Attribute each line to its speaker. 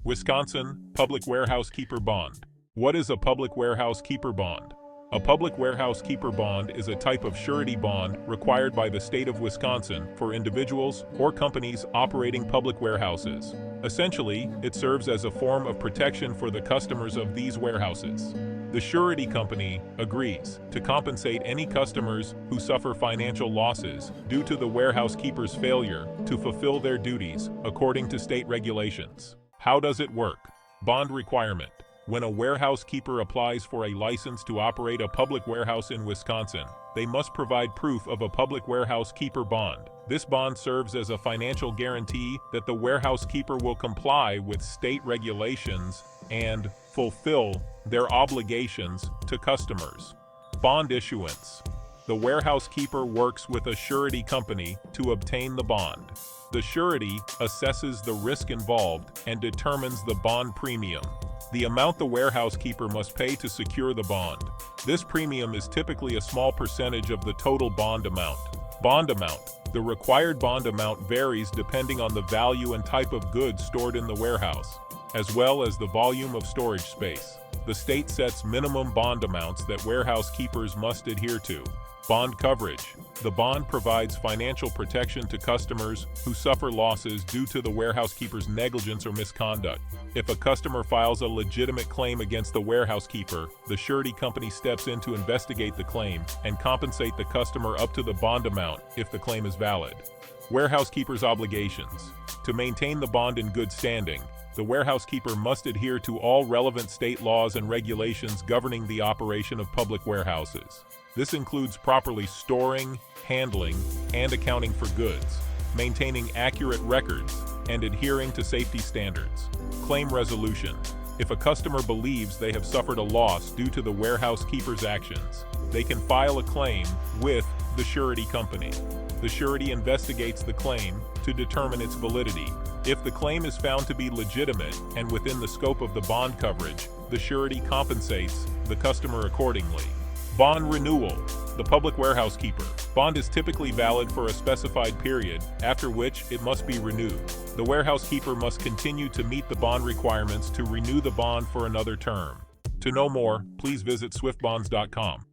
Speaker 1: Wisconsin, Public Warehouse Keeper Bond. What is a public warehouse keeper bond? A public warehouse keeper bond is a type of surety bond required by the state of Wisconsin for individuals or companies operating public warehouses. Essentially, it serves as a form of protection for the customers of these warehouses. The surety company agrees to compensate any customers who suffer financial losses due to the warehouse keeper's failure to fulfill their duties according to state regulations. How does it work? Bond requirement. When a warehouse keeper applies for a license to operate a public warehouse in Wisconsin, they must provide proof of a public warehouse keeper bond. This bond serves as a financial guarantee that the warehouse keeper will comply with state regulations and fulfill their obligations to customers. Bond issuance. The warehouse keeper works with a surety company to obtain the bond. The surety assesses the risk involved and determines the bond premium, the amount the warehouse keeper must pay to secure the bond. This premium is typically a small percentage of the total bond amount. Bond amount. The required bond amount varies depending on the value and type of goods stored in the warehouse, as well as the volume of storage space. The state sets minimum bond amounts that warehouse keepers must adhere to. Bond coverage. The bond provides financial protection to customers who suffer losses due to the warehouse keeper's negligence or misconduct. If a customer files a legitimate claim against the warehouse keeper, the surety company steps in to investigate the claim and compensate the customer up to the bond amount if the claim is valid. Warehouse keeper's obligations. To maintain the bond in good standing, the warehouse keeper must adhere to all relevant state laws and regulations governing the operation of public warehouses. This includes properly storing, handling, and accounting for goods, maintaining accurate records, and adhering to safety standards. Claim resolution. If a customer believes they have suffered a loss due to the warehouse keeper's actions, they can file a claim with the surety company. The surety investigates the claim to determine its validity. If the claim is found to be legitimate and within the scope of the bond coverage, the surety compensates the customer accordingly. Bond renewal. The public warehouse keeper bond is typically valid for a specified period, after which it must be renewed. The warehouse keeper must continue to meet the bond requirements to renew the bond for another term. To know more, please visit swiftbonds.com.